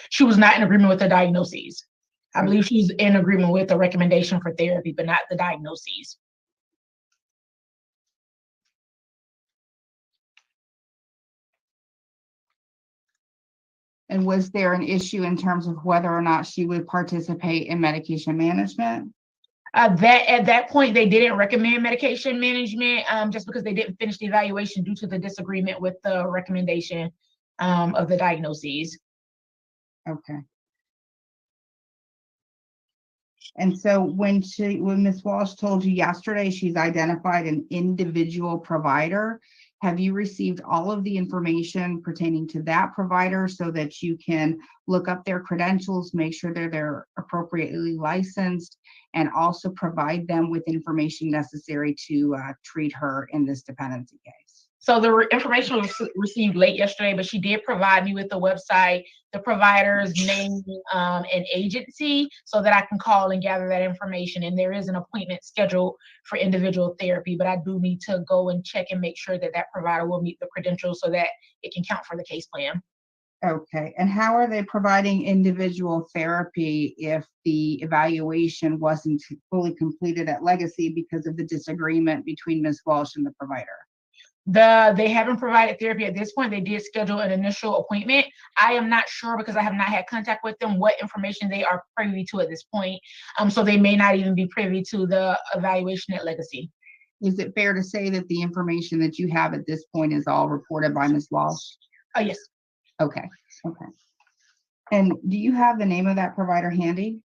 She was not in agreement with the diagnoses. I believe she's in agreement with the recommendation for therapy, but not the diagnoses. And was there an issue in terms of whether or not she would participate in medication management? At that point, they didn't recommend medication management just because they didn't finish the evaluation due to the disagreement with the recommendation of the diagnoses. Okay. And so when Ms. Walsh told you yesterday she's identified an individual provider, have you received all of the information pertaining to that provider so that you can look up their credentials, make sure they're appropriately licensed, and also provide them with information necessary to treat her in this dependency case? So the information was received late yesterday, but she did provide me with the website, the provider's name, and agency, so that I can call and gather that information. And there is an appointment scheduled for individual therapy, but I do need to go and check and make sure that that provider will meet the credentials so that it can count for the case plan. Okay. And how are they providing individual therapy if the evaluation wasn't fully completed at Legacy because of the disagreement between Ms. Walsh and the provider? They haven't provided therapy at this point. They did schedule an initial appointment. I am not sure because I have not had contact with them what information they are privy to at this point. So they may not even be privy to the evaluation at Legacy. Is it fair to say that the information that you have at this point is all reported by Ms. Walsh? Yes. Okay. Okay. And do you have the name of that provider handy?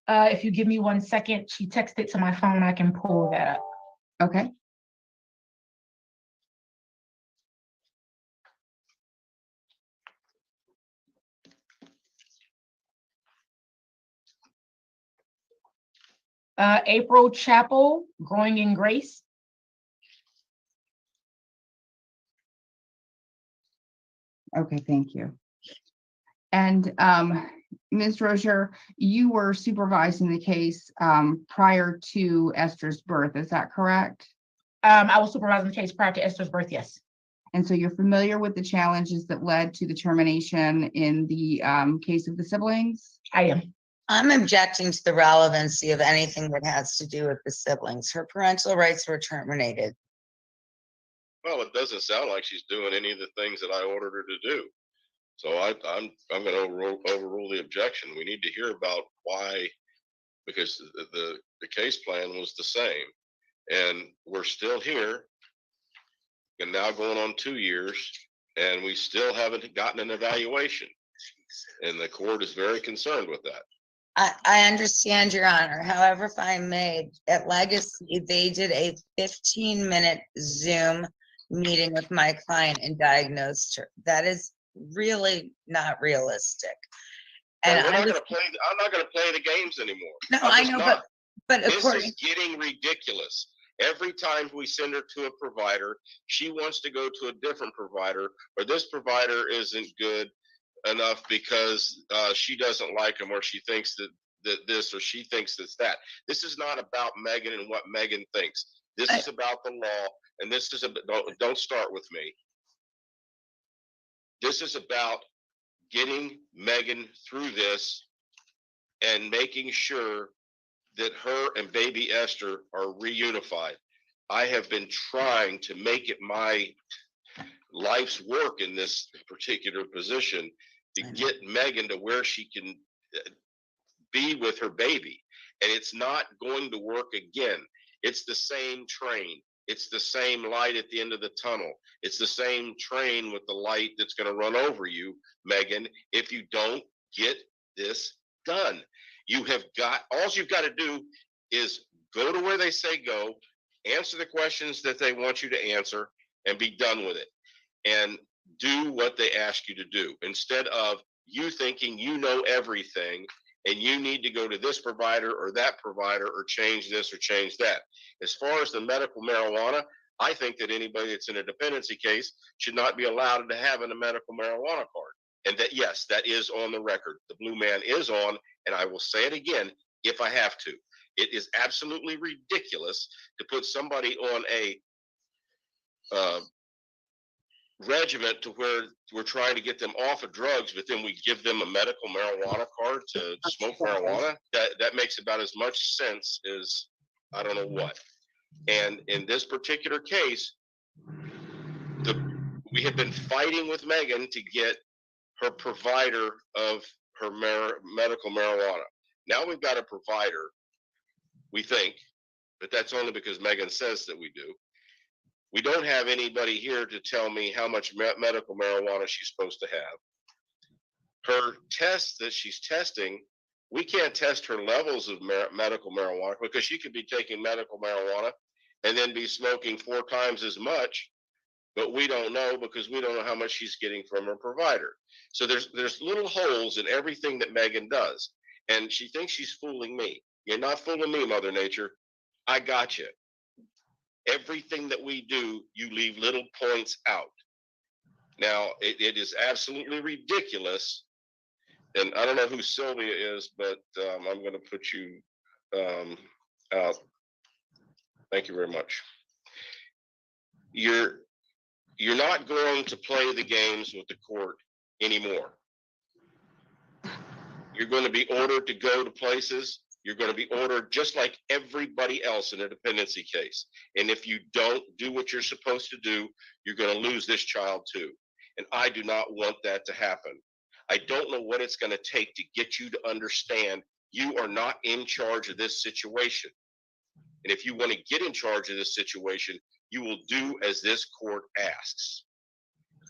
If you give me 1 second, she texted to my phone. I can pull that up. Okay. April Chapel, Growing in Grace. Okay, thank you. And Ms. Rozier, you were supervising the case prior to Esther's birth, is that correct? I was supervising the case prior to Esther's birth, yes. And so you're familiar with the challenges that led to the termination in the case of the siblings? I am. I'm objecting to the relevancy of anything that has to do with the siblings. Her parental rights were terminated. Well, it doesn't sound like she's doing any of the things that I ordered her to do. So I'm going to overrule the objection. We need to hear about why, because the case plan was the same, and we're still here, and now going on 2 years, and we still haven't gotten an evaluation, and the court is very concerned with that. I understand, Your Honor. However, if I may, at Legacy, they did a 15-minute Zoom meeting with my client and diagnosed her. That is really not realistic. And I'm not going to play the games anymore. No, I know, but this according, is getting ridiculous. Every time we send her to a provider, she wants to go to a different provider, or this provider isn't good enough because she doesn't like him, or she thinks that this, or she thinks that's that. This is not about Meghan and what Meghan thinks. This is about the law, and this is don't start with me. This is about getting Meghan through this and making sure that her and baby Esther are reunified. I have been trying to make it my life's work in this particular position to get Meghan to where she can be with her baby. And it's not going to work again. It's the same train. It's the same light at the end of the tunnel. It's the same train with the light that's going to run over you, Meghan, if you don't get this done. All you've got to do is go to where they say go, answer the questions that they want you to answer, and be done with it. And do what they ask you to do, instead of you thinking you know everything and you need to go to this provider or that provider or change this or change that. As far as the medical marijuana, I think that anybody that's in a dependency case should not be allowed to have a medical marijuana card. And that, yes, that is on the record. The blue man is on, and I will say it again if I have to. It is absolutely ridiculous to put somebody on a regiment to where we're trying to get them off of drugs, but then we give them a medical marijuana card to smoke marijuana. That makes about as much sense as I don't know what. And in this particular case, we have been fighting with Meghan to get her provider of her medical marijuana. Now we've got a provider, we think, but that's only because Meghan says that we do. We don't have anybody here to tell me how much medical marijuana she's supposed to have. Her tests that she's testing, we can't test her levels of medical marijuana because she could be taking medical marijuana and then be smoking 4 times as much, but we don't know because we don't know how much she's getting from her provider. So there's little holes in everything that Meghan does, and she thinks she's fooling me. You're not fooling me, Mother Nature. I got you. Everything that we do, you leave little points out. Now, it is absolutely ridiculous, and I don't know who Sylvia is, but I'm going to put you out. Thank you very much. You're not going to play the games with the court anymore. You're going to be ordered to go to places. You're going to be ordered just like everybody else in a dependency case. And if you don't do what you're supposed to do, you're going to lose this child too. And I do not want that to happen. I don't know what it's going to take to get you to understand you are not in charge of this situation. And if you want to get in charge of this situation, you will do as this court asks.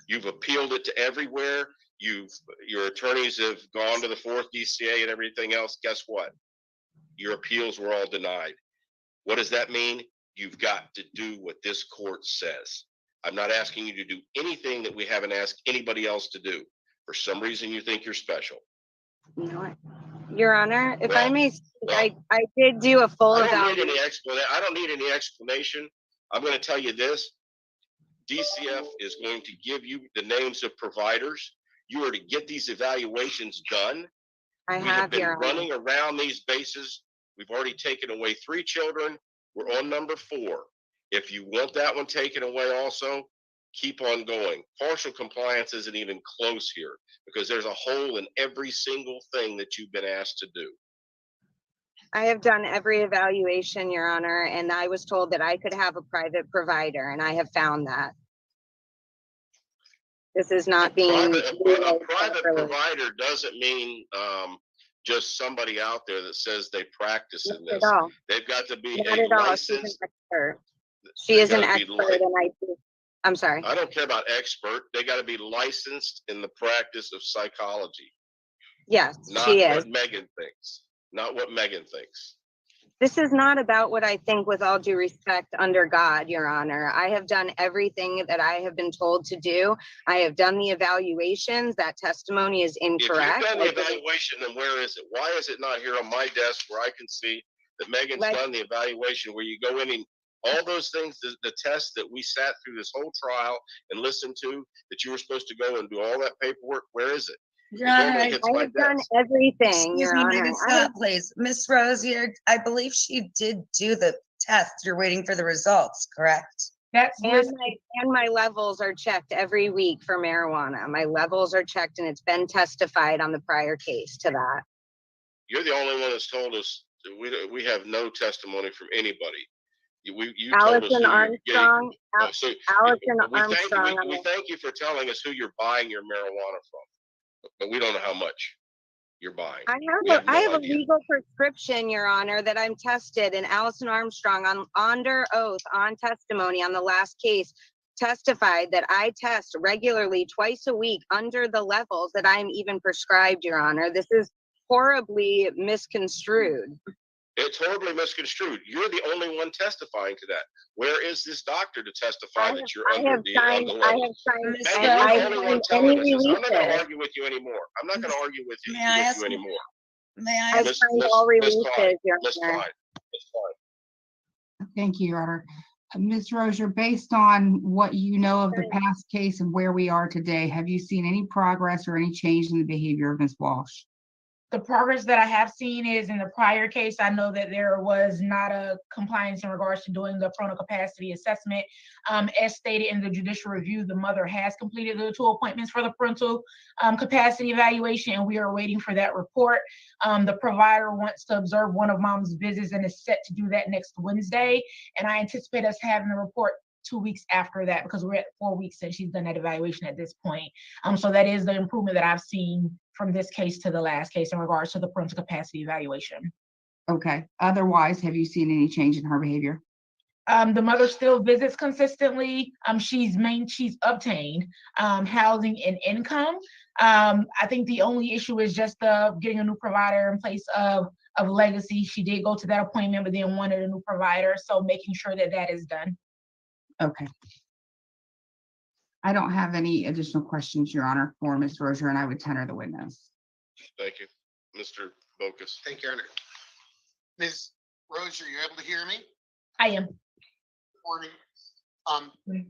You've appealed it to everywhere. Your attorneys have gone to the 4th DCA and everything else. Guess what? Your appeals were all denied. What does that mean? You've got to do what this court says. I'm not asking you to do anything that we haven't asked anybody else to do. For some reason, you think you're special. You know what? Your Honor, if I Well, may, I did do a full I don't need any explanation. I'm going to tell you this. DCF is going to give you the names of providers. You are to get these evaluations done. I We have have, been Your Honor. running around these bases. We've already taken away 3 children. We're on number 4. If you want that one taken away also, keep on going. Partial compliance isn't even close here because there's a hole in every single thing that you've been asked to do. I have done every evaluation, Your Honor, and I was told that I could have a private provider, and I have found that. This is not being A private provider doesn't mean just somebody out there that says they practice in this. They've got to be Not a at all. licensed. She is an expert in IT. I'm sorry. I don't care about expert. They got to be licensed in the practice of psychology. Yes, Not she is. what Meghan thinks. Not what Meghan thinks. This is not about what I think, with all due respect, under God, Your Honor. I have done everything that I have been told to do. I have done the evaluations. That testimony is incorrect. If you've done the evaluation, then where is it? Why is it not here on my desk where I can see that Meghan's done the evaluation, where you go in and all those things, the tests that we sat through this whole trial and listened to, that you were supposed to go and do all that paperwork? Where is it? Your Honor, I have done everything, Your Honor. Please, Miss Rosier, I believe she did do the test. You're waiting for the results, correct? That's And my levels are checked every week for marijuana. My levels are checked, and it's been testified on the prior case to that. You're the only one that's told us that we have no testimony from anybody. You Allison Armstrong. We thank you for telling us who you're buying your marijuana from, but we don't know how much you're buying. I have a legal prescription, Your Honor, that I'm tested, and Allison Armstrong under oath on testimony on the last case testified that I test regularly twice a week under the levels that I'm even prescribed, Your Honor. This is horribly misconstrued. It's horribly misconstrued. You're the only one testifying to that. Where is this doctor to testify that you're under the level? I have signed any releases. I'm not going to argue with you anymore. I'm not going to argue with you anymore. May I ask? I've signed all releases, Your Honor. That's fine. Thank you, Your Honor. Ms. Rosier, based on what you know of the past case and where we are today, have you seen any progress or any change in the behavior of Ms. Walsh? The progress that I have seen is in the prior case, I know that there was not a compliance in regards to doing the parental capacity assessment. As stated in the judicial review, the mother has completed the 2 appointments for the parental capacity evaluation, and we are waiting for that report. The provider wants to observe one of mom's visits and is set to do that next Wednesday. And I anticipate us having the report 2 weeks after that, because we're at 4 weeks since she's done that evaluation at this point. So that is the improvement that I've seen from this case to the last case in regards to the parental capacity evaluation. Okay. Otherwise, have you seen any change in her behavior? The mother still visits consistently. She's obtained housing and income. I think the only issue is just getting a new provider in place of legacy. She did go to that appointment, but then wanted a new provider. So making sure that that is done. Okay. I don't have any additional questions, Your Honor, for Ms. Rozier, and I would tender the witness. Thank you. Mr. Bokus. Thank you, Your Honor. Ms. Rozier, you able to hear me? I am. Morning.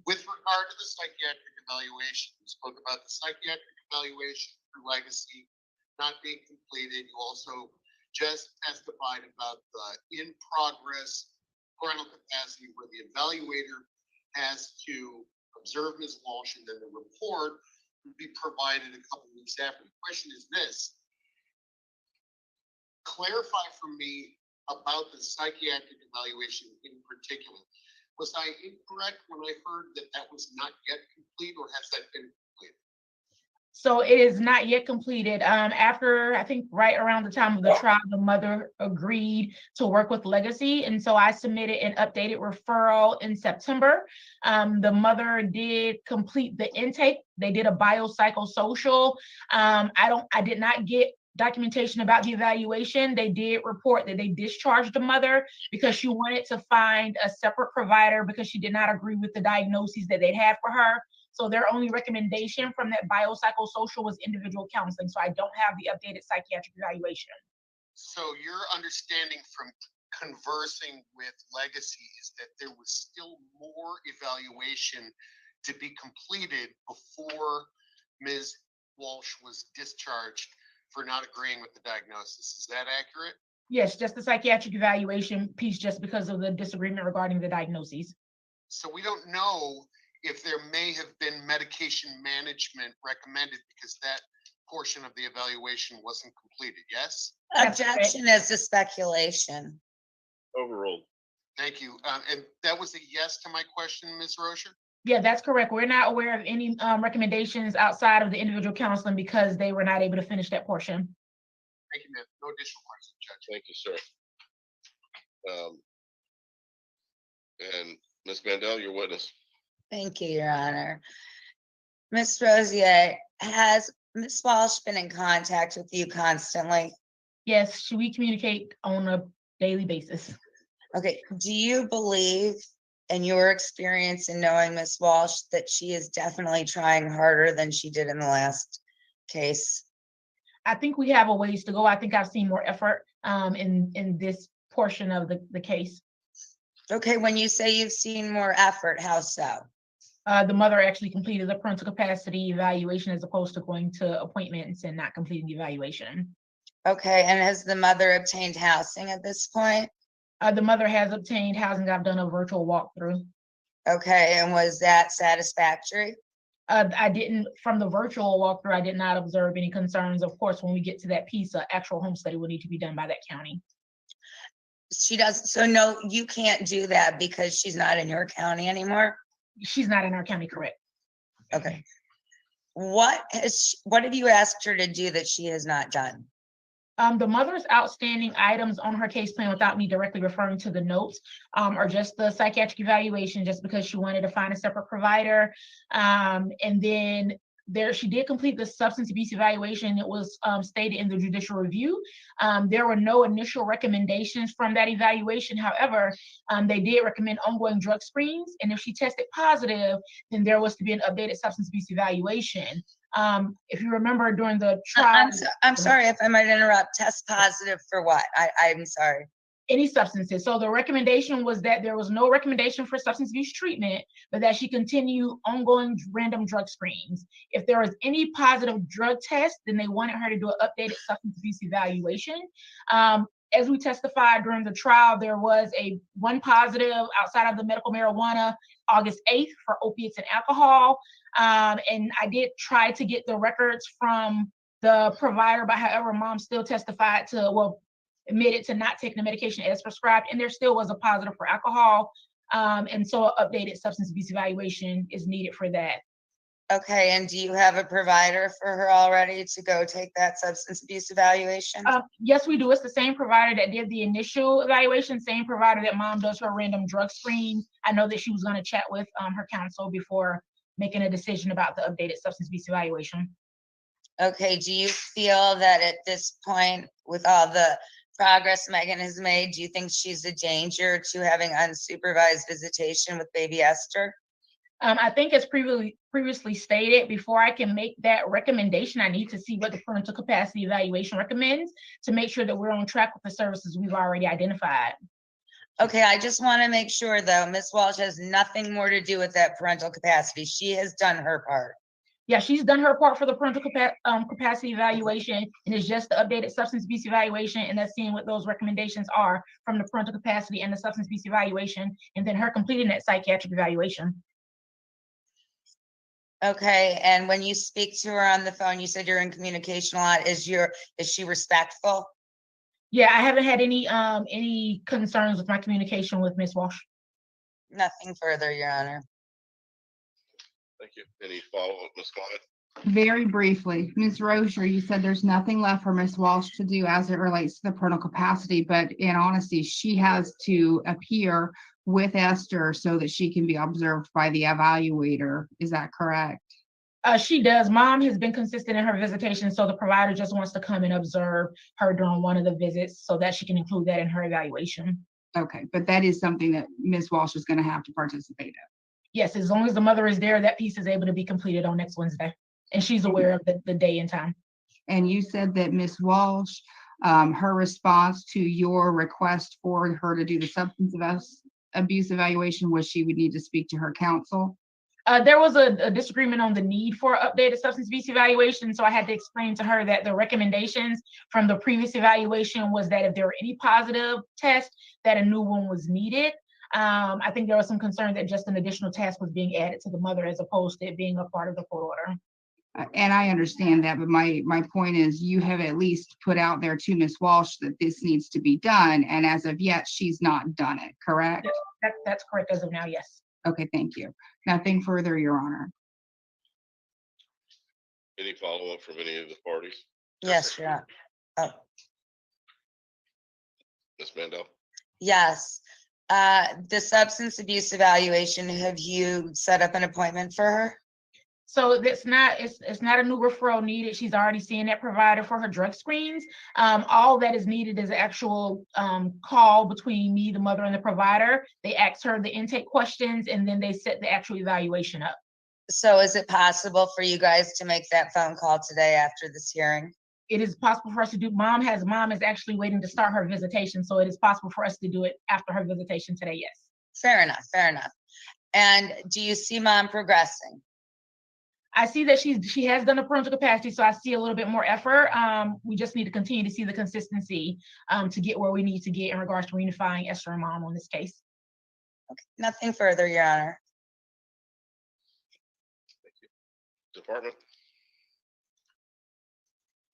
With regard to the psychiatric evaluation, you spoke about the psychiatric evaluation through legacy not being completed. You also just testified about the in-progress parental capacity where the evaluator has to observe Ms. Walsh, and then the report would be provided a couple weeks after. The question is this: clarify for me about the psychiatric evaluation in particular. Was I incorrect when I heard that that was not yet complete, or has that been completed? So it is not yet completed. After, I think right around the time of the trial, the mother agreed to work with Legacy. And so I submitted an updated referral in September. The mother did complete the intake. They did a biopsychosocial. I did not get documentation about the evaluation. They did report that they discharged the mother because she wanted to find a separate provider because she did not agree with the diagnoses that they'd had for her. So their only recommendation from that biopsychosocial was individual counseling. So I don't have the updated psychiatric evaluation. So your understanding from conversing with Legacy is that there was still more evaluation to be completed before Ms. Walsh was discharged for not agreeing with the diagnosis. Is that accurate? Yes, just the psychiatric evaluation piece, just because of the disagreement regarding the diagnoses. So we don't know if there may have been medication management recommended because that portion of the evaluation wasn't completed, yes? Objection is a speculation. Overruled. Thank you. And that was a yes to my question, Ms. Rozier? Yeah, that's correct. We're not aware of any recommendations outside of the individual counseling because they were not able to finish that portion. Thank you, ma'am. No additional questions, Judge. Thank you, sir. And Ms. Mandel, your witness. Thank you, Your Honor. Ms. Rozier, has Ms. Walsh been in contact with you constantly? Yes, we communicate on a daily basis. Okay, do you believe, in your experience in knowing Ms. Walsh, that she is definitely trying harder than she did in the last case? I think we have a ways to go. I think I've seen more effort in this portion of the case. Okay, when you say you've seen more effort, how so? The mother actually completed the parental capacity evaluation as opposed to going to appointments and not completing the evaluation. Okay, and has the mother obtained housing at this point? The mother has obtained housing. I've done a virtual walkthrough. Okay, and was that satisfactory? I didn't, from the virtual walkthrough, I did not observe any concerns. Of course, when we get to that piece, actual home study will need to be done by that county. She does, so no, you can't do that because she's not in your county anymore? She's not in our county, correct? Okay. What have you asked her to do that she has not done? The mother's outstanding items on her case plan, without me directly referring to the notes, are just the psychiatric evaluation, just because she wanted to find a separate provider. And then she did complete the substance abuse evaluation. It was stated in the judicial review. There were no initial recommendations from that evaluation. However, they did recommend ongoing drug screens. And if she tested positive, then there was to be an updated substance abuse evaluation. If you remember during the trial. I'm sorry if I might interrupt. Test positive for what? I'm sorry. Any substances. So the recommendation was that there was no recommendation for substance abuse treatment, but that she continue ongoing random drug screens. If there was any positive drug test, then they wanted her to do an updated substance abuse evaluation. As we testified during the trial, there was one positive outside of the medical marijuana August 8th for opiates and alcohol. And I did try to get the records from the provider, but however, mom still testified admitted to not taking the medication as prescribed, and there still was a positive for alcohol. And so an updated substance abuse evaluation is needed for that. Okay, and do you have a provider for her already to go take that substance abuse evaluation? Yes, we do. It's the same provider that did the initial evaluation, same provider that mom does her random drug screen. I know that she was going to chat with her counsel before making a decision about the updated substance abuse evaluation. Okay, do you feel that at this point, with all the progress Meghan has made, do you think she's a danger to having unsupervised visitation with baby Esther? I think as previously stated, before I can make that recommendation, I need to see what the parental capacity evaluation recommends to make sure that we're on track with the services we've already identified. Okay, I just want to make sure though, Ms. Walsh has nothing more to do with that parental capacity. She has done her part. Yeah, she's done her part for the parental capacity evaluation, and it's just the updated substance abuse evaluation, and that's seeing what those recommendations are from the parental capacity and the substance abuse evaluation, and then her completing that psychiatric evaluation. Okay, and when you speak to her on the phone, you said you're in communication a lot. Is she respectful? Yeah, I haven't had any concerns with my communication with Ms. Walsh. Nothing further, Your Honor. Thank you. Any follow-up, Ms. Clement? Very briefly, Ms. Rozier, you said there's nothing left for Ms. Walsh to do as it relates to the parental capacity, but in honesty, she has to appear with Esther so that she can be observed by the evaluator. Is that correct? She does. Mom has been consistent in her visitation, so the provider just wants to come and observe her during one of the visits so that she can include that in her evaluation. Okay, but that is something that Ms. Walsh is going to have to participate in. Yes, as long as the mother is there, that piece is able to be completed on next Wednesday, and she's aware of the day and time. And you said that Ms. Walsh, her response to your request for her to do the substance abuse evaluation was she would need to speak to her counsel. There was a disagreement on the need for updated substance abuse evaluation, so I had to explain to her that the recommendations from the previous evaluation was that if there were any positive tests, that a new one was needed. I think there was some concern that just an additional task was being added to the mother as opposed to it being a part of the court order. And I understand that, but my point is you have at least put out there to Ms. Walsh that this needs to be done, and as of yet, she's not done it, correct? That's correct as of now, yes. Okay, thank you. Nothing further, Your Honor. Any follow-up from any of the parties? Yes, Your Honor. Oh, Ms. Mandel? yes. The substance abuse evaluation, have you set up an appointment for her? So it's not a new referral needed. She's already seeing that provider for her drug screens. All that is needed is an actual call between me, the mother, and the provider. They ask her the intake questions, and then they set the actual evaluation up. So is it possible for you guys to make that phone call today after this hearing? It is possible for us to do. Mom is actually waiting to start her visitation, so it is possible for us to do it after her visitation today. Yes. Fair enough. Fair enough. And do you see mom progressing? I see that she has done a parental capacity, so I see a little bit more effort. We just need to continue to see the consistency to get where we need to get in regards to reunifying Esther and mom on this case. Okay. Nothing further, Your Honor. Thank you. Department?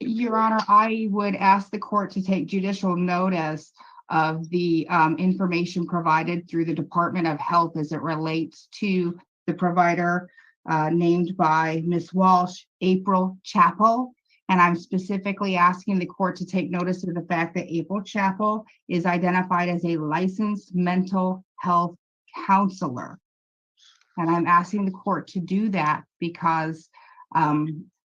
Your Honor, I would ask the court to take judicial notice of the information provided through the Department of Health as it relates to the provider named by Ms. Walsh, April Chappell. And I'm specifically asking the court to take notice of the fact that April Chappell is identified as a licensed mental health counselor. And I'm asking the court to do that because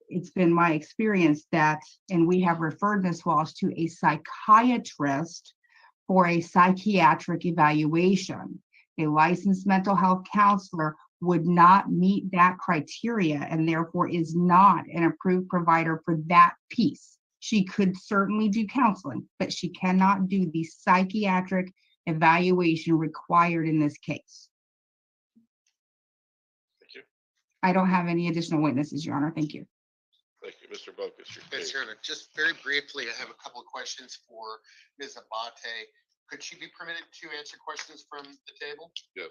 it's been my experience that, and we have referred Ms. Walsh to a psychiatrist for a psychiatric evaluation. A licensed mental health counselor would not meet that criteria and therefore is not an approved provider for that piece. She could certainly do counseling, but she cannot do the psychiatric evaluation required in this case. Thank you. I don't have any additional witnesses, Your Honor. Thank you. Thank you, Mr. Bogus. Your Yes, case. Your Honor, just very briefly, I have a couple of questions for Ms. Abate. Could she be permitted to answer questions from the table? Yes.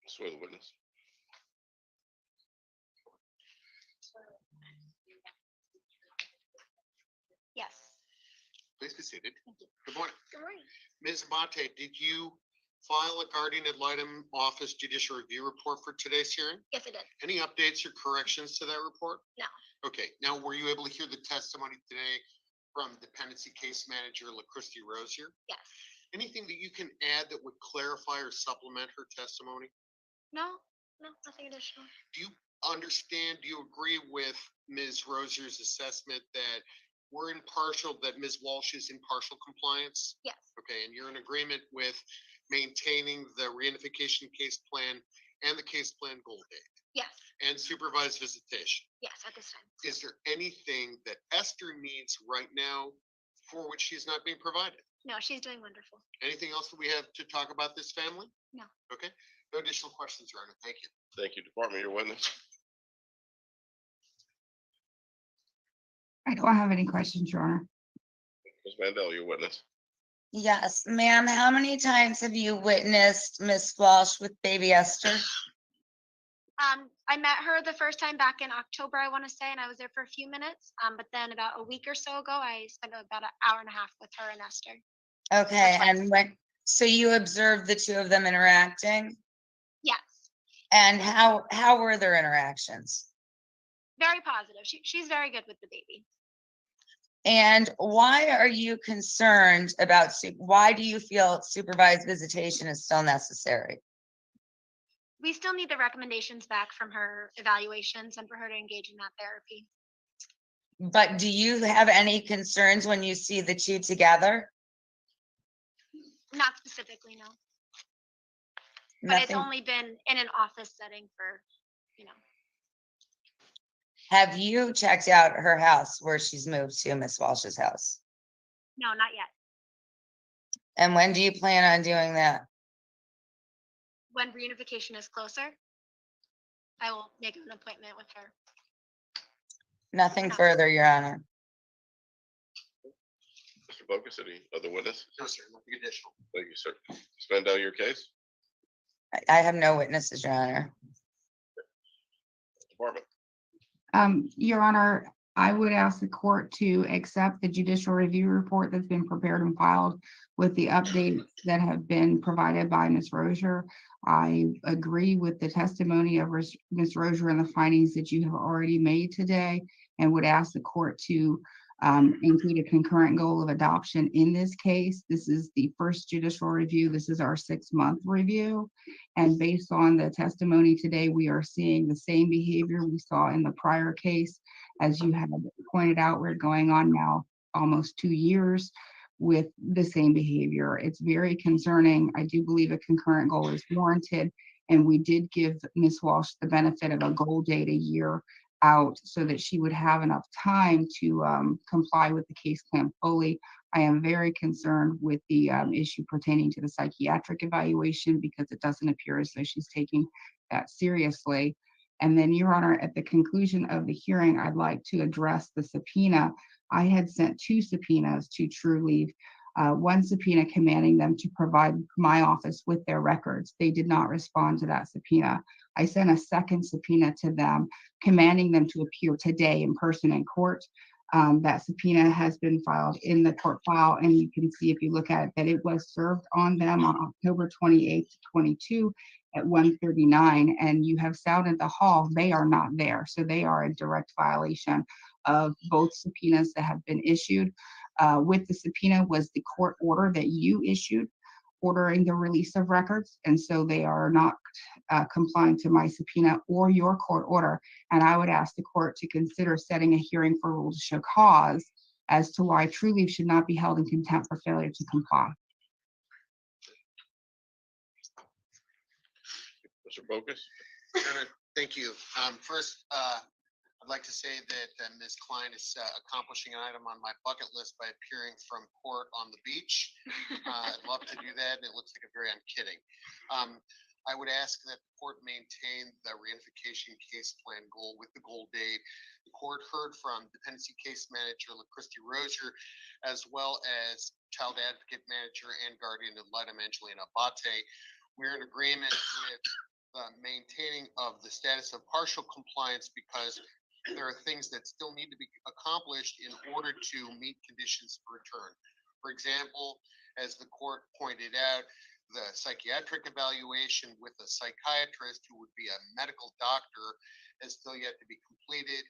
Swear the witness. Yes. Please be seated. Good morning. Good morning. Ms. Abate, did you file a guardian ad litem office judicial review report for today's hearing? Yes, I did. Any updates or corrections to that report? No. Okay, now were you able to hear the testimony today from dependency case manager LaChristie Rosier? Yes. Anything that you can add that would clarify or supplement her testimony? No, nothing additional. Do you understand, do you agree with Ms. Rosier's assessment that we're impartial, that Ms. Walsh is in partial compliance? Yes. Okay, and you're in agreement with maintaining the reunification case plan and the case plan goal date Yes. and supervised visitation? Yes, at this time. Is there anything that Esther needs right now for which she's not being provided? No, she's doing wonderful. Anything else that we have to talk about this family? No. Okay, no additional questions, Your Honor. Thank you. Thank you, Department. Your witness. I don't have any questions, Your Honor. Ms. Mandel, your witness. Yes, ma'am. How many times have you witnessed Miss Walsh with baby Esther? I met her the first time back in October, I want to say, and I was there for a few minutes. But then about a week or so ago, I spent about an hour and a half with her and Esther. Okay, twice. and so you observed the two of them interacting? Yes, And how were their interactions? very positive. She's very good with the baby. And why are you concerned about, why do you feel supervised visitation is still necessary? We still need the recommendations back from her evaluations and for her to engage in that therapy. But do you have any concerns when you see the two together? Not specifically, no. But it's Nothing. only been in an office setting for, Have you checked out her house where she's moved to, Miss Walsh's house? no, not yet. And when do you plan on doing that? When reunification is closer, I will make an appointment with her. Nothing No. further, Your Honor. Mr. Bogus, any other witness? No, sir, nothing additional. Thank you, sir. Ms. Mandel, your case. I have no witnesses, Your Honor. Department. Your Honor, I would ask the court to accept the judicial review report that's been prepared and filed with the updates that have been provided by Ms. Rosier. I agree with the testimony of Ms. Rosier and the findings that you have already made today, and would ask the court to include a concurrent goal of adoption in this case. This is the first judicial review. This is our 6-month review. And based on the testimony today, we are seeing the same behavior we saw in the prior case. As you have pointed out, we're going on now almost 2 years with the same behavior. It's very concerning. I do believe a concurrent goal is warranted. And we did give Ms. Walsh the benefit of a goal date a year out so that she would have enough time to comply with the case plan fully. I am very concerned with the issue pertaining to the psychiatric evaluation because it doesn't appear as though she's taking that seriously. And then, Your Honor, at the conclusion of the hearing, I'd like to address the subpoena. I had sent 2 subpoenas to TrueLeave. One subpoena commanding them to provide my office with their records. They did not respond to that subpoena. I sent a second subpoena to them commanding them to appear today in person in court. That subpoena has been filed in the court file, and you can see if you look at it that it was served on them on October 28th, 22 at 1:39, and you have sounded the hall. They are not there, so they are in direct violation of both subpoenas that have been issued. With the subpoena was the court order that you issued ordering the release of records, and so they are not complying to my subpoena or your court order. And I would ask the court to consider setting a hearing for rule to show cause as to why TrueLeave should not be held in contempt for failure to comply. Mr. Bogus. Thank you. First, I'd like to say that Ms. Klein is accomplishing an item on my bucket list by appearing from court on the beach. I'd love to do that, and it looks like I'm kidding. I would ask that the court maintain the reunification case plan goal with the goal date. The court heard from dependency case manager LaChristie Rozier, as well as child advocate manager and guardian ad litem Angelina Abate. We're in agreement with maintaining of the status of partial compliance because there are things that still need to be accomplished in order to meet conditions for return. For example, as the court pointed out, the psychiatric evaluation with a psychiatrist who would be a medical doctor is still yet to be completed.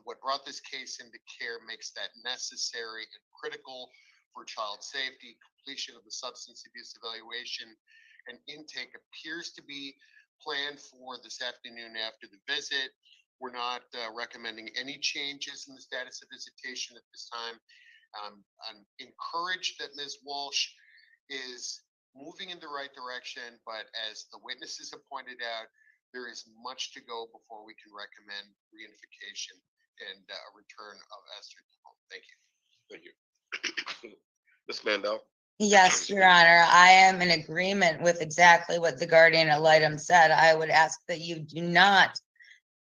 What brought this case into care makes that necessary and critical for child safety. Completion of the substance abuse evaluation and intake appears to be planned for this afternoon after the visit. We're not recommending any changes in the status of visitation at this time. I'm encouraged that Ms. Walsh is moving in the right direction, but as the witnesses have pointed out, there is much to go before we can recommend reunification and a return of Esther to home. Thank you. Thank you. Ms. Mandel? Yes, Your Honor, I am in agreement with exactly what the guardian ad litem said. I would ask that you do not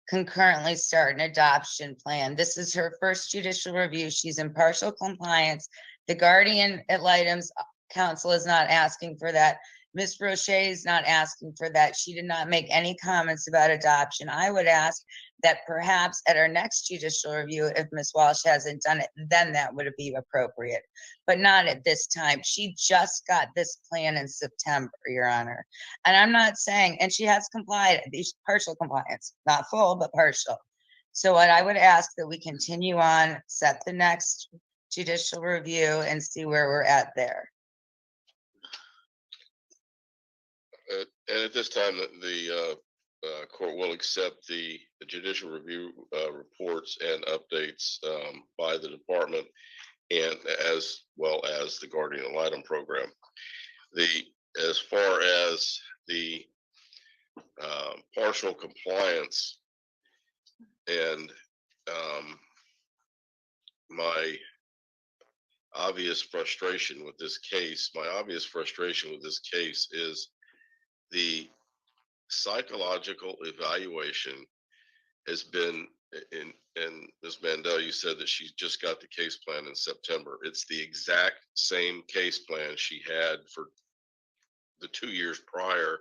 concurrently start an adoption plan. This is her first judicial review. She's in partial compliance. The guardian ad litem's counsel is not asking for that. Ms. Roche is not asking for that. She did not make any comments about adoption. I would ask that perhaps at our next judicial review, if Ms. Walsh hasn't done it, then that would be appropriate, but not at this time. She just got this plan in September, Your Honor. And I'm not saying, and she has complied, these partial compliance, not full, but partial. So what I would ask that we continue on, set the next judicial review and see where we're at there. And at this time, the court will accept the judicial review reports and updates by the department, and as well as the guardian ad litem program. As far as the partial compliance and my obvious frustration with this case, is the psychological evaluation has been and Ms. Mandel, you said that she just got the case plan in September. It's the exact same case plan she had for the 2 years prior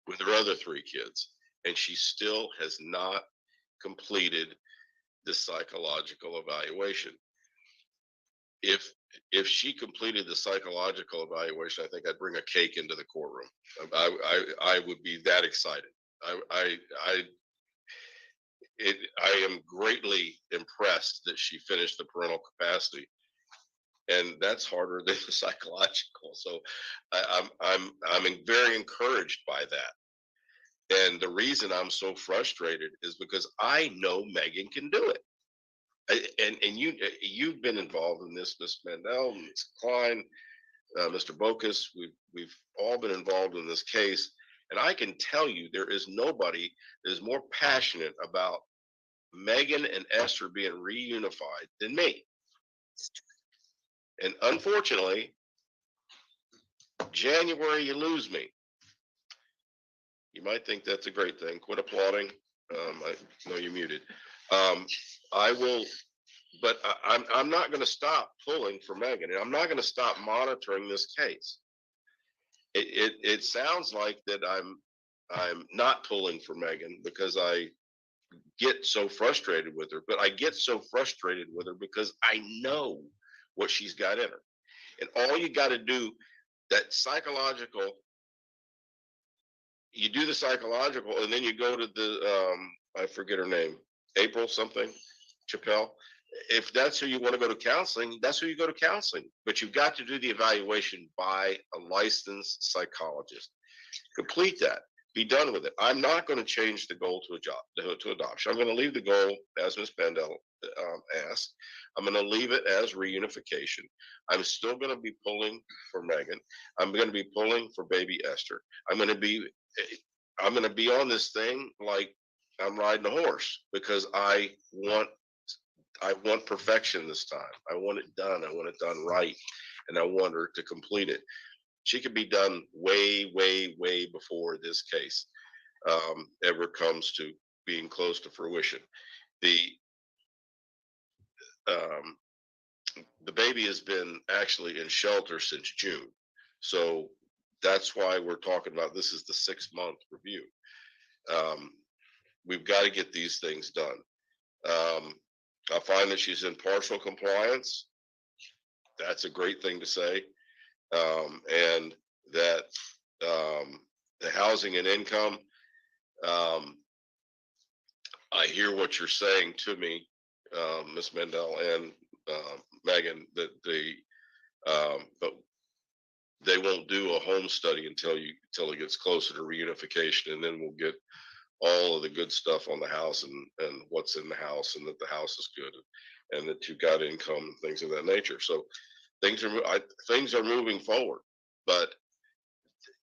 with her other 3 kids. And she still has not completed the psychological evaluation. If she completed the psychological evaluation, I think I'd bring a cake into the courtroom. I would be that excited. I am greatly impressed that she finished the parental capacity, and that's harder than the psychological. So I'm very encouraged by that. And the reason I'm so frustrated is because I know Meghan can do it. And you've been involved in this, Ms. Mandel, Ms. Klein, Mr. Bokus. We've all been involved in this case, and I can tell you there is nobody that is more passionate about Meghan and Esther being reunified than me. And unfortunately, January you lose me. You might think that's a great thing. Quit applauding. I know you're muted. I will, but I'm not going to stop pulling for Meghan, and I'm not going to stop monitoring this case. It sounds like that I'm not pulling for Meghan because I get so frustrated with her, but I get so frustrated with her because I know what she's got in her. And all you got to do, that psychological, you do the psychological, and then you go to the, I forget her name, April something, Chappelle. If that's who you want to go to counseling, that's who you go to counseling. But you've got to do the evaluation by a licensed psychologist. Complete that. Be done with it. I'm not going to change the goal to adoption. I'm going to leave the goal, as Ms. Mandel asked. I'm going to leave it as reunification. I'm still going to be pulling for Meghan. I'm going to be pulling for baby Esther. I'm going to be on this thing like I'm riding a horse because I want perfection this time. I want it done. I want it done right. And I want her to complete it. She could be done way, way, way before this case ever comes to being close to fruition. The um, the baby has been actually in shelter since June. So that's why we're talking about this is the 6-month review. Um, we've got to get these things done. I find that she's in partial compliance. That's a great thing to say. And that the housing and income, I hear what you're saying to me, Ms. Mendel and Megan, that but they won't do a home study until it gets closer to reunification, and then we'll get all of the good stuff on the house and what's in the house, and that the house is good, and that you've got income and things of that nature. So things are moving forward, but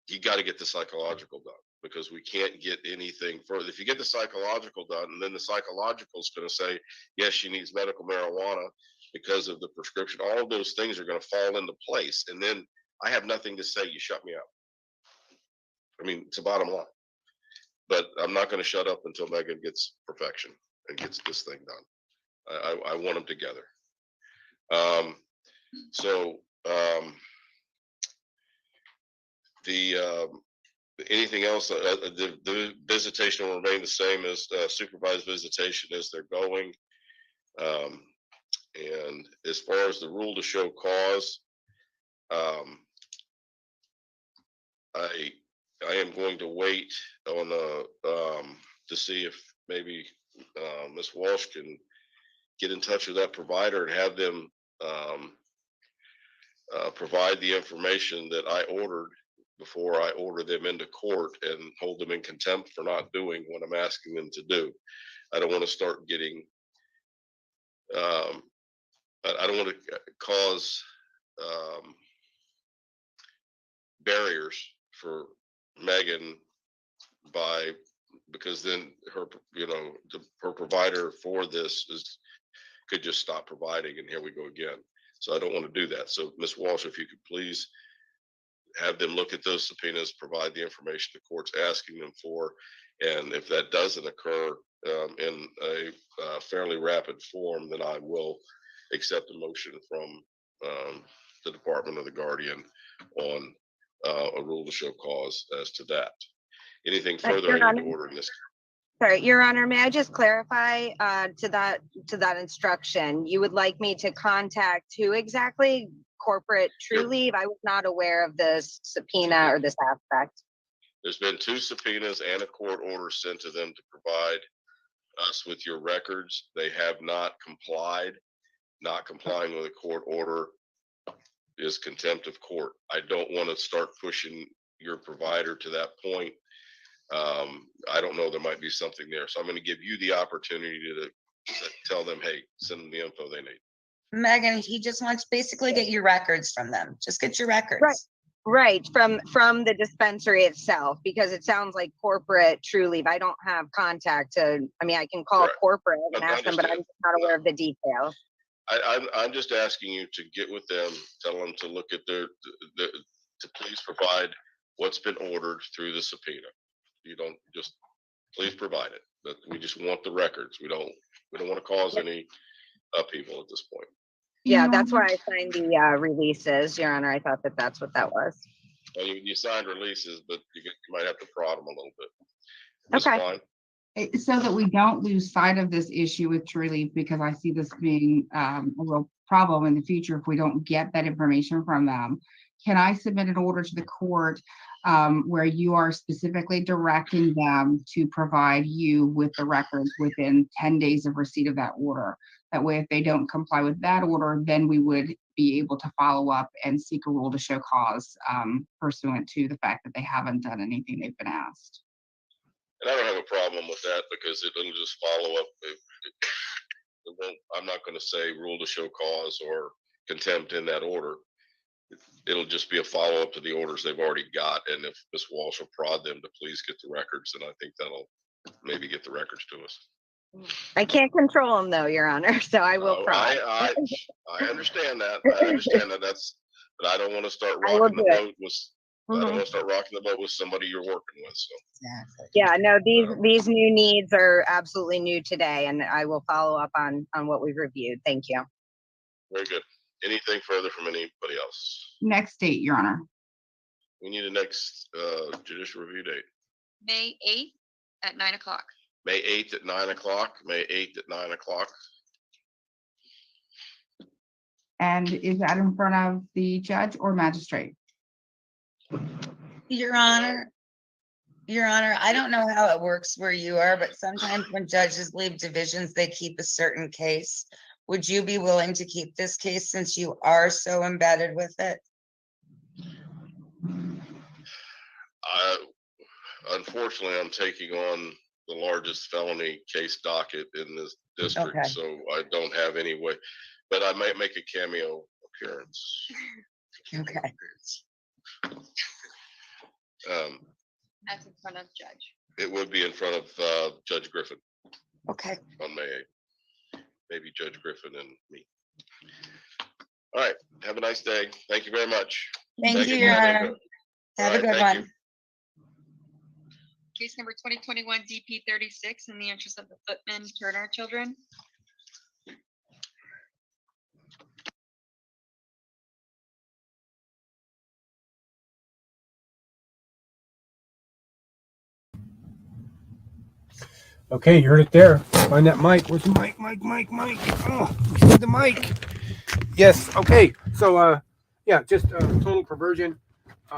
you got to get the psychological done, because we can't get anything further. If you get the psychological done, and then the psychological is going to say, yes, she needs medical marijuana because of the prescription, all of those things are going to fall into place. And then I have nothing to say. You shut me up. I mean, it's a bottom line. But I'm not going to shut up until Megan gets perfection and gets this thing done. I want them together. So anything else? The visitation will remain the same as supervised visitation as they're going. And as far as the rule to show cause, I am going to wait on to see if maybe Ms. Walsh can get in touch with that provider and have them provide the information that I ordered before I order them into court and hold them in contempt for not doing what I'm asking them to do. I don't want to start getting, I don't want to cause barriers for Megan because then her, her provider for this could just stop providing, and here we go again. So I don't want to do that. So Ms. Walsh, if you could please have them look at those subpoenas, provide the information the court's asking them for. And if that doesn't occur in a fairly rapid form, then I will accept a motion from the Department of the Guardian on a rule to show cause as to that. Anything further I need to order in this? Sorry, Your Honor, may I just clarify to that instruction? You would like me to contact who exactly? Corporate True Leave? I was not aware of this subpoena or this aspect. There's been 2 subpoenas and a court order sent to them to provide us with your records. They have not complied. Not complying with a court order is contempt of court. I don't want to start pushing your provider to that point. I don't know, there might be something there. So I'm going to give you the opportunity to tell them, hey, send them the info they need. Megan, he just wants to basically get your records from them. Just get your records. Right, from the dispensary itself, because it sounds like Corporate True Leave. I don't have contact to, I can call corporate and ask them, but I'm not aware of the details. I'm just asking you to get with them, tell them to look at to please provide what's been ordered through the subpoena. You don't just, please provide it. But we just want the records. We don't want to cause any upheaval at this point. Yeah, that's why I signed the releases, Your Honor. I thought that's what that was. Well, you signed releases, but you might have to prod them a little bit. That's okay. So that we don't lose sight of this issue with True Leave, because I see this being a real problem in the future if we don't get that information from them. Can I submit an order to the court where you are specifically directing them to provide you with the records within 10 days of receipt of that order? That way, if they don't comply with that order, then we would be able to follow up and seek a rule to show cause pursuant to the fact that they haven't done anything they've been asked. And I don't have a problem with that, because it'll just follow up. I'm not going to say rule to show cause or contempt in that order. It'll just be a follow up to the orders they've already got. And if Ms. Walsh will prod them to please get the records, then I think that'll maybe get the records to us. I can't control them though, Your Honor, so I will No, try. I understand that. I understand that. But I don't want to start I will rocking the do it. boat with. I don't Mhm. want to start rocking the boat with somebody you're working with. So Exactly. Yeah, no, these new needs are absolutely new today, and I will follow up on what we've reviewed. Thank you. very good. Anything further from anybody else? Next date, Your Honor. We need a next judicial review date. May 8th at 9 o'clock. May 8th at 9 o'clock. May 8th at 9 o'clock. And is that in front of the judge or magistrate? Your Honor, I don't know how it works where you are, but sometimes when judges leave divisions, they keep a certain case. Would you be willing to keep this case since you are so embedded with it? Unfortunately, I'm taking on the largest felony case docket in this district, Okay. so I don't have any way, but I might make a cameo appearance. Okay. That's in front of judge. It would be in front of Judge Griffin Okay. on May 8th. Maybe Judge Griffin and me. All right. Have a nice day. Thank you very much. Thank you, for Your having Honor. me. Have All a right, good thank one. you. Case number 2021 DP 36 in the interest of the Footman Turner children. Okay, you heard it there. Find that mic. Where's the mic? Mic. Oh, we need the mic. Yes. Okay. So, yeah, just total perversion.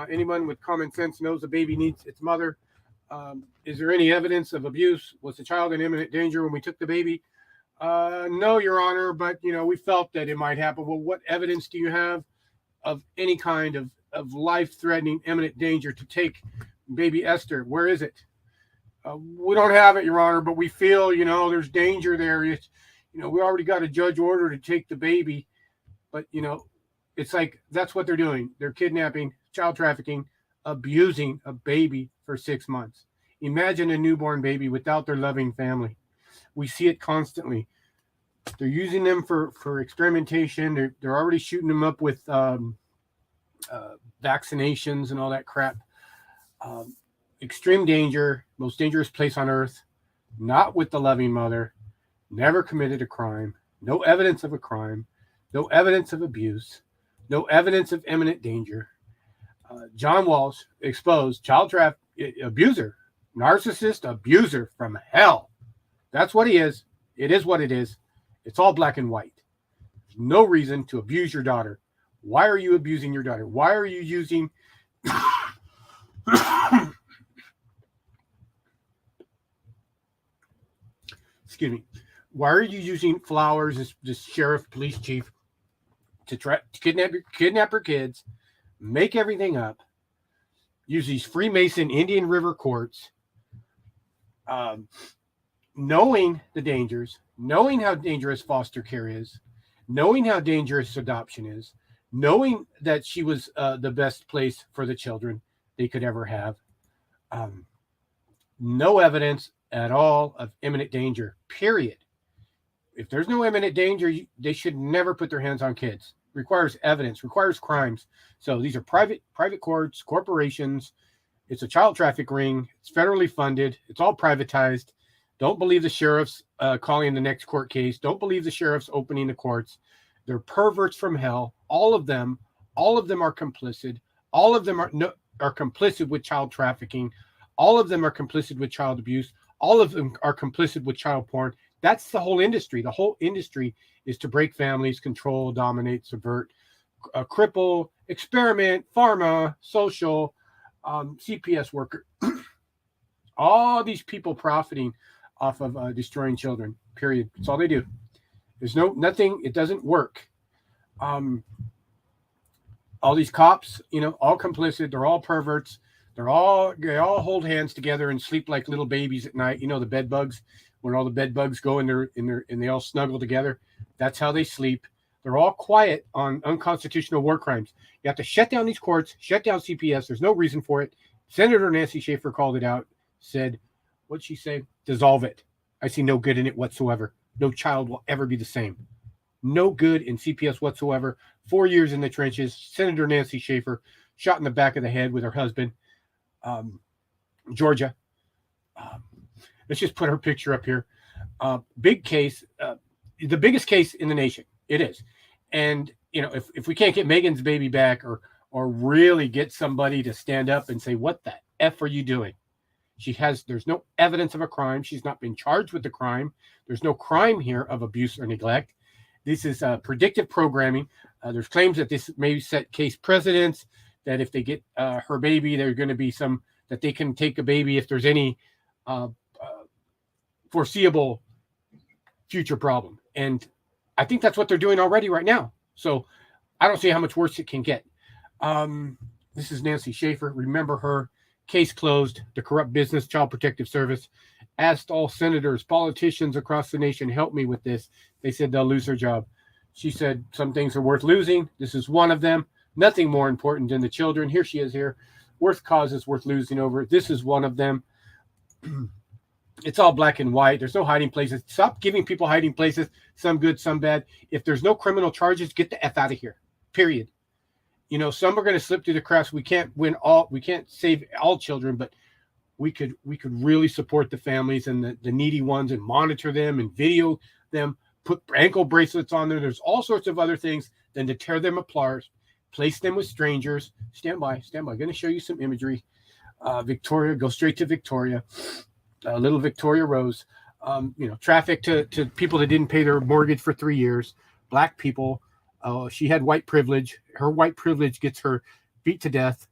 Anyone with common sense knows the baby needs its mother. Is there any evidence of abuse? Was the child in imminent danger when we took the baby? No, Your Honor, but we felt that it might happen. Well, what evidence do you have of any kind of life-threatening imminent danger to take baby Esther? Where is it? We don't have it, Your Honor, but we feel, there's danger there. It's, we already got a judge order to take the baby, but, it's like, that's what they're doing. They're kidnapping, child trafficking, abusing a baby for 6 months. Imagine a newborn baby without their loving family. We see it constantly. They're using them for experimentation. They're already shooting them up with vaccinations and all that crap. Extreme danger, most dangerous place on earth, not with the loving mother, never committed a crime, no evidence of a crime, no evidence of abuse, no evidence of imminent danger. John Walsh exposed child trafficking abuser, narcissist abuser from hell. That's what he is. It is what it is. It's all black and white. There's no reason to abuse your daughter. Why are you abusing your daughter? Why are you using excuse me, why are you using Flowers, this sheriff, police chief, to try to kidnap her kids, make everything up, use these Freemason Indian River courts, knowing the dangers, knowing how dangerous foster care is, knowing how dangerous adoption is, knowing that she was the best place for the children they could ever have. No evidence at all of imminent danger, period. If there's no imminent danger, they should never put their hands on kids. Requires evidence, requires crimes. So these are private courts, corporations. It's a child traffic ring. It's federally funded. It's all privatized. Don't believe the sheriffs calling the next court case. Don't believe the sheriffs opening the courts. They're perverts from hell. All of them are complicit. All of them are complicit with child trafficking. All of them are complicit with child abuse. All of them are complicit with child porn. That's the whole industry. The whole industry is to break families, control, dominate, subvert, cripple, experiment, pharma, social, CPS worker. All these people profiting off of destroying children, period. That's all they do. There's nothing. It doesn't work. All these cops, all complicit. They're all perverts. They all hold hands together and sleep like little babies at night. The bed bugs, when all the bed bugs go and they all snuggle together. That's how they sleep. They're all quiet on unconstitutional war crimes. You have to shut down these courts, shut down CPS. There's no reason for it. Senator Nancy Schaefer called it out, said, what'd she say? Dissolve it. I see no good in it whatsoever. No child will ever be the same. No good in CPS whatsoever. 4 years in the trenches. Senator Nancy Schaefer shot in the back of the head with her husband, Georgia. Let's just put her picture up here. Big case, the biggest case in the nation. It is. And, you know, if we can't get Meghan's baby back or really get somebody to stand up and say, what the F are you doing? There's no evidence of a crime. She's not been charged with the crime. There's no crime here of abuse or neglect. This is predictive programming. There's claims that this may set case precedents, that if they get her baby, there's going to be that they can take a baby if there's any foreseeable future problem. And I think that's what they're doing already right now. So I don't see how much worse it can get. This is Nancy Schaefer. Remember her. Case closed. The corrupt business, Child Protective Service asked all senators, politicians across the nation, help me with this. They said they'll lose their job. She said some things are worth losing. This is one of them. Nothing more important than the children. Here she is here. Worth causes worth losing over. This is one of them. It's all black and white. There's no hiding places. Stop giving people hiding places. Some good, some bad. If there's no criminal charges, get the F out of here. Period. You know, some are going to slip through the cracks. We can't save all children, but we could really support the families and the needy ones and monitor them and video them, put ankle bracelets on there. There's all sorts of other things than to tear them apart, place them with strangers. Stand by. I'm going to show you some imagery. Victoria, go straight to Victoria. Little Victoria Rose. Traffic to people that didn't pay their mortgage for 3 years. Black people. She had white privilege. Her white privilege gets her beat to death.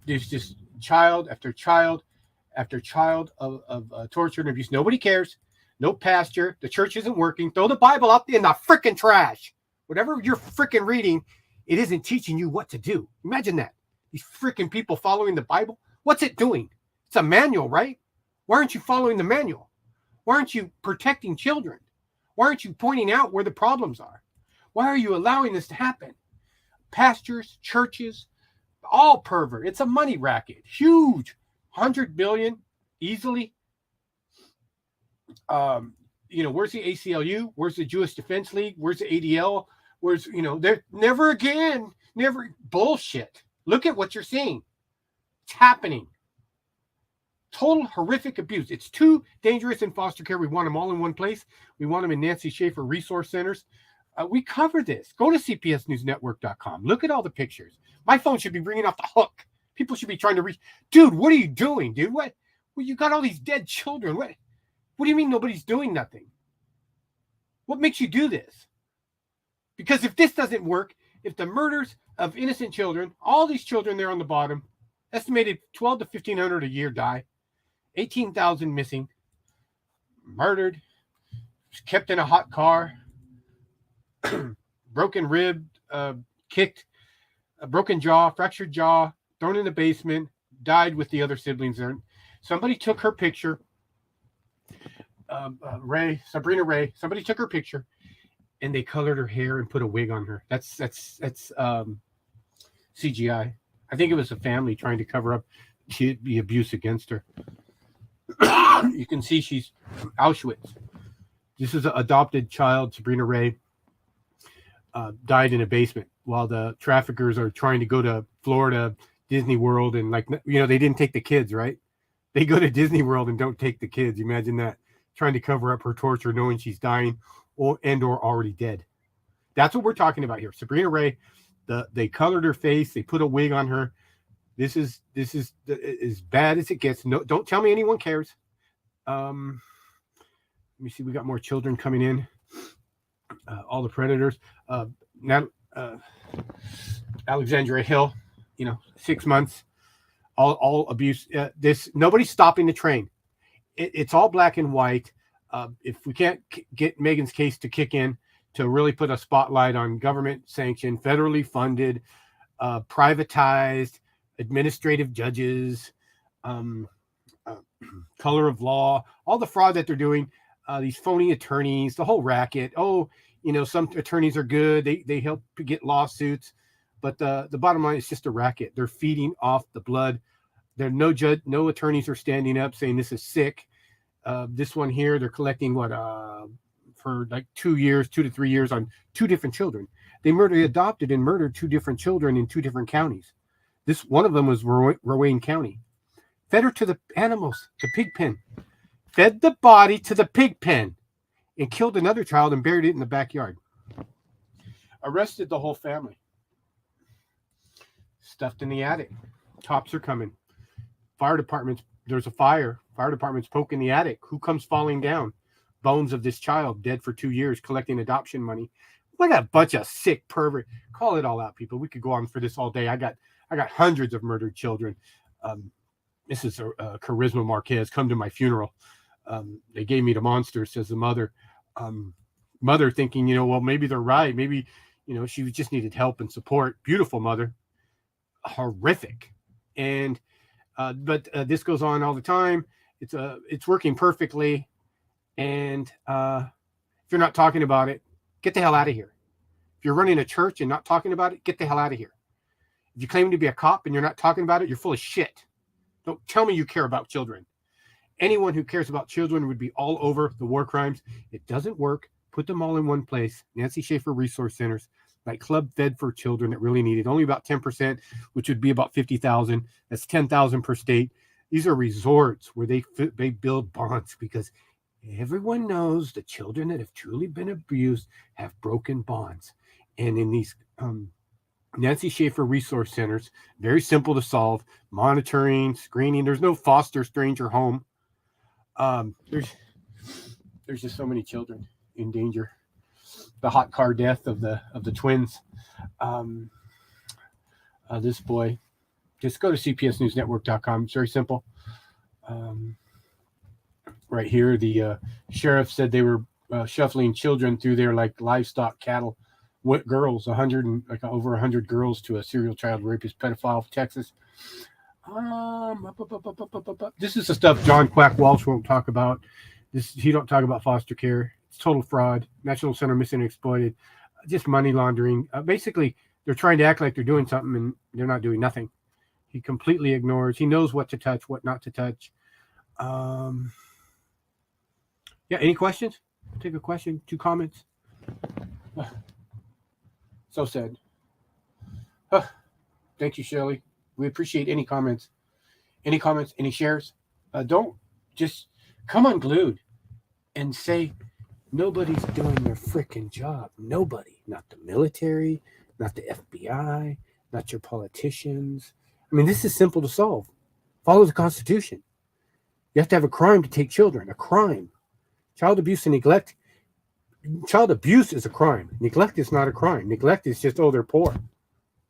There's just child after child after child of torture and abuse. Nobody cares. No pastor. The church isn't working. Throw the Bible up in the freaking trash. Whatever you're freaking reading, it isn't teaching you what to do. Imagine that. These freaking people following the Bible. What's it doing? It's a manual, right? Why aren't you following the manual? Why aren't you protecting children? Why aren't you pointing out where the problems are? Why are you allowing this to happen? Pastors, churches, all pervert. It's a money racket. Huge. 100 billion easily. Where's the ACLU? Where's the Jewish Defense League? Where's the ADL? They're never again. Never bullshit. Look at what you're seeing. It's happening. Total horrific abuse. It's too dangerous in foster care. We want them all in one place. We want them in Nancy Schaefer resource centers. We cover this. Go to cpsnewsnetwork.com. Look at all the pictures. My phone should be ringing off the hook. People should be trying to reach. Dude, what are you doing, dude? What? Well, you got all these dead children. What do you mean nobody's doing nothing? What makes you do this? Because if this doesn't work, if the murders of innocent children, all these children there on the bottom, estimated 12 to 1,500 a year die, 18,000 missing, murdered, kept in a hot car, broken rib, kicked, a broken jaw, fractured jaw, thrown in the basement, died with the other siblings there. Somebody took her picture, Sabrina Ray. Somebody took her picture, and they colored her hair and put a wig on her. That's CGI. I think it was a family trying to cover up the abuse against her. You can see she's Auschwitz. This is an adopted child, Sabrina Ray. Died in a basement while the traffickers are trying to go to Florida, Disney World, and they didn't take the kids, right? They go to Disney World and don't take the kids. Imagine that, trying to cover up her torture, knowing she's dying or already dead. That's what we're talking about here. Sabrina Ray, they colored her face, they put a wig on her. This is as bad as it gets. No, don't tell me anyone cares. Let me see. We got more children coming in. All the predators. Alexandria Hill, 6 months, all abuse. Nobody's stopping the train. It's all black and white. If we can't get Meghan's case to kick in, to really put a spotlight on government sanctioned, federally funded, privatized, administrative judges, color of law, all the fraud that they're doing, these phony attorneys, the whole racket. Some attorneys are good. They help get lawsuits, but the bottom line is just a racket. They're feeding off the blood There no judge, no attorneys are standing up saying this is sick. This one here, they're collecting what for like 2 years, 2 to 3 years on 2 different children. They adopted and murdered 2 different children in 2 different counties. This one of them was Rowan County. Fed her to the animals, the pig pen. Fed the body to the pig pen and killed another child and buried it in the backyard. Arrested the whole family. Stuffed in the attic. Cops are coming. Fire departments, there's a fire. Fire department's poking the attic. Who comes falling down? Bones of this child dead for 2 years collecting adoption money. What a bunch of sick pervert. Call it all out, people. We could go on for this all day. I got hundreds of murdered children. This is Charisma Marquez. Come to my funeral. They gave me the monster, says the mother. Mother thinking, well, maybe they're right. Maybe, she just needed help and support. Beautiful mother. Horrific. And but this goes on all the time. It's working perfectly. And if you're not talking about it, get the hell out of here. If you're running a church and not talking about it, get the hell out of here. If you claim to be a cop and you're not talking about it, you're full of shit. Don't tell me you care about children. Anyone who cares about children would be all over the war crimes. It doesn't work. Put them all in one place. Nancy Schaefer Resource Centers, like Club Fed for children that really need it. Only about 10%, which would be about 50,000. That's 10,000 per state. These are resorts where they build bonds because everyone knows the children that have truly been abused have broken bonds. And in these Nancy Schaefer Resource Centers, very simple to solve, monitoring, screening. There's no foster stranger home. There's just so many children in danger. The hot car death of the twins. This boy, just go to cpsnewsnetwork.com. It's very simple. Right here, the sheriff said they were shuffling children through there like livestock cattle. What girls? Over 100 girls to a serial child rapist pedophile of Texas. This is the stuff John Quack Walsh won't talk about. He don't talk about foster care. It's total fraud. National Center Missing and Exploited. Just money laundering. Basically, they're trying to act like they're doing something and they're not doing nothing. He completely ignores. He knows what to touch, what not to touch. Yeah, any questions? I'll take a question, 2 comments. So sad. Thank you, Shirley. We appreciate any comments. Any comments, any shares? Don't just come unglued and say nobody's doing their freaking job. Nobody. Not the military, not the FBI, not your politicians. I mean, this is simple to solve. Follow the Constitution. You have to have a crime to take children. A crime. Child abuse and neglect. Child abuse is a crime. Neglect is not a crime. Neglect is just, they're poor.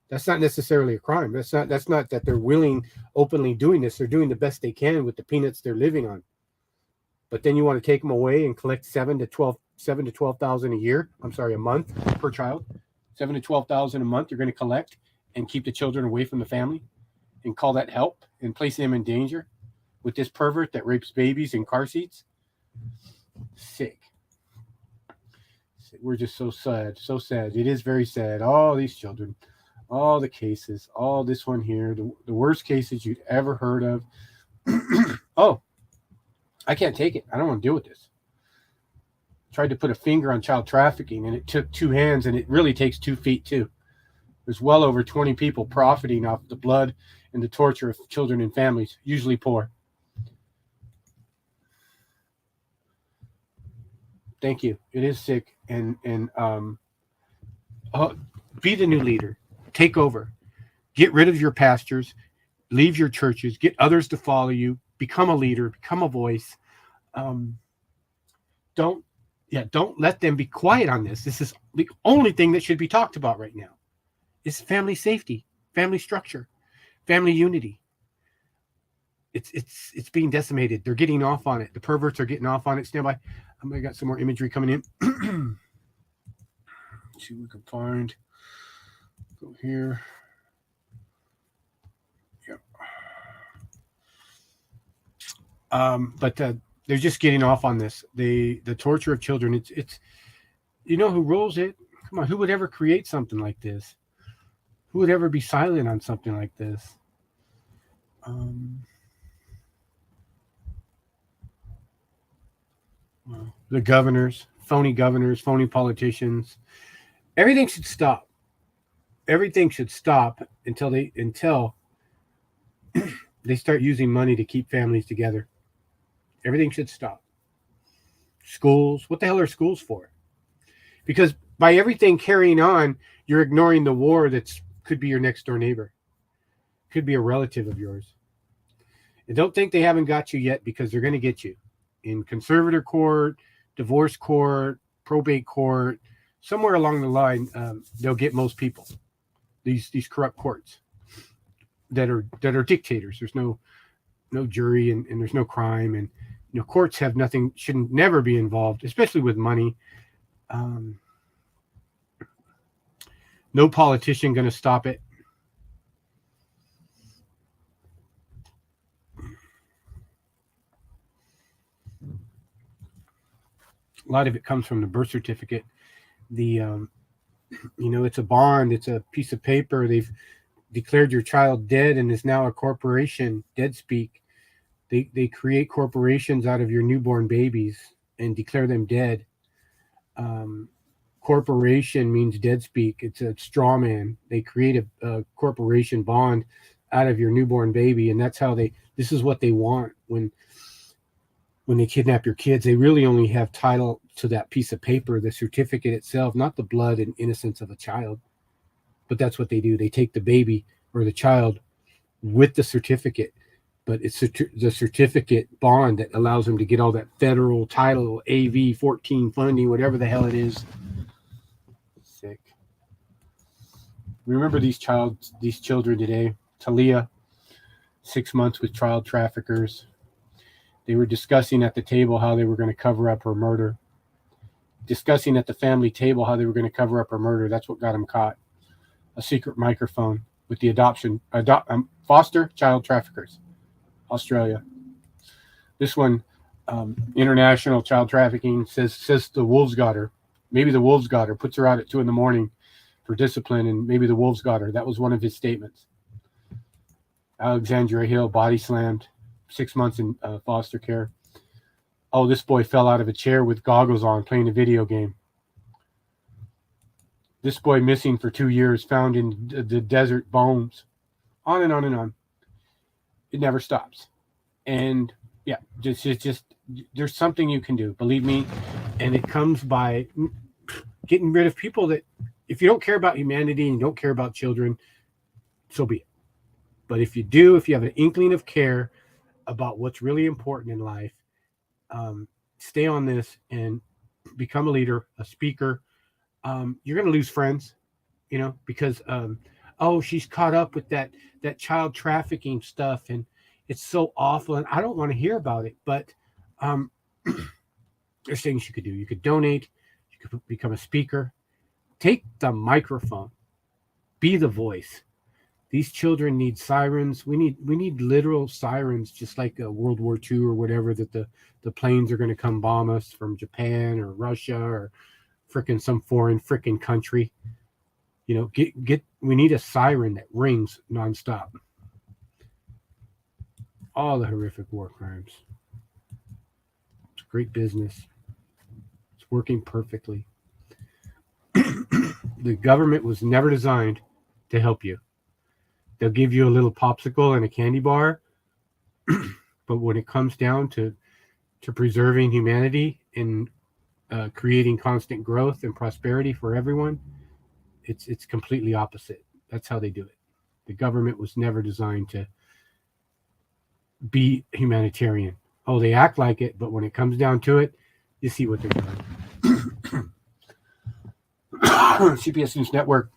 That's not necessarily a crime. That's not that they're openly doing this. They're doing the best they can with the peanuts they're living on. But then you want to take them away and collect 7 to 12,000 a year. I'm sorry, a month per child. 7 to 12,000 a month you're going to collect and keep the children away from the family and call that help and place them in danger with this pervert that rapes babies in car seats. Sick. We're just so sad. So sad. It is very sad. All these children, all the cases, all this one here, the worst cases you'd ever heard of. I can't take it. I don't want to deal with this. Tried to put a finger on child trafficking and it took 2 hands, and it really takes 2 feet too. There's well over 20 people profiting off the blood and the torture of children and families, usually poor. Thank you. It is sick. And be the new leader. Take over. Get rid of your pastors. Leave your churches. Get others to follow you. Become a leader. Become a voice. Don't let them be quiet on this. This is the only thing that should be talked about right now. Is family safety, family structure, family unity. It's being decimated. They're getting off on it. The perverts are getting off on it. Stand by. I got some more imagery coming in. See what we can find. Go here. Yep. But they're just getting off on this. The torture of children. It's who rules it? Come on, who would ever create something like this? Who would ever be silent on something like this? Well, the governors, phony politicians. Everything should stop. Everything should stop until they start using money to keep families together. Everything should stop. Schools, what the hell are schools for? Because by everything carrying on, you're ignoring the war that's could be your next door neighbor, could be a relative of yours. And don't think they haven't got you yet, because they're going to get you in conservator court, divorce court, probate court. Somewhere along the line, they'll get most people. These corrupt courts that are dictators. There's no jury, and there's no crime, and courts have nothing, shouldn't never be involved, especially with money. No politician going to stop it. A lot of it comes from the birth certificate. It's a bond. It's a piece of paper. They've declared your child dead and is now a corporation, dead speak. They create corporations out of your newborn babies and declare them dead. Corporation means dead speak. It's a straw man. They create a corporation bond out of your newborn baby, and that's how this is what they want when they kidnap your kids. They really only have title to that piece of paper, the certificate itself, not the blood and innocence of a child. But that's what they do. They take the baby or the child with the certificate, but it's the certificate bond that allows them to get all that federal title, AV 14 funding, whatever the hell it is. Sick. Remember these children today. Talia, 6 months with child traffickers. They were discussing at the table how they were going to cover up her murder. Discussing at the family table how they were going to cover up her murder. That's what got them caught. A secret microphone with the foster child traffickers, Australia. This one, international child trafficking, says the wolves got her. Maybe the wolves got her. Puts her out at 2 a.m. for discipline, and maybe the wolves got her. That was one of his statements. Alexandria Hill, body slammed, 6 months in foster care. Oh, this boy fell out of a chair with goggles on, playing a video game. This boy missing for 2 years, found in the desert, bones. On and on and on. It never stops. And yeah, just there's something you can do, believe me. And it comes by getting rid of people that, if you don't care about humanity and you don't care about children, so be it. But if you do, if you have an inkling of care about what's really important in life, stay on this and become a leader, a speaker. You're going to lose friends, because, she's caught up with that child trafficking stuff, and it's so awful, and I don't want to hear about it. But there's things you could do. You could donate. You could become a speaker. Take the microphone. Be the voice. These children need sirens. We need literal sirens, just like World War II or whatever, that the planes are going to come bomb us from Japan or Russia or frickin' some foreign frickin' country. We need a siren that rings nonstop. All the horrific war crimes. It's great business. It's working perfectly. The government was never designed to help you. They'll give you a little popsicle and a candy bar, but when it comes down to preserving humanity and creating constant growth and prosperity for everyone, it's completely opposite. That's how they do it. The government was never designed to be humanitarian. Oh, they act like it, but when it comes down to it, you see what they're doing. CBS News Network.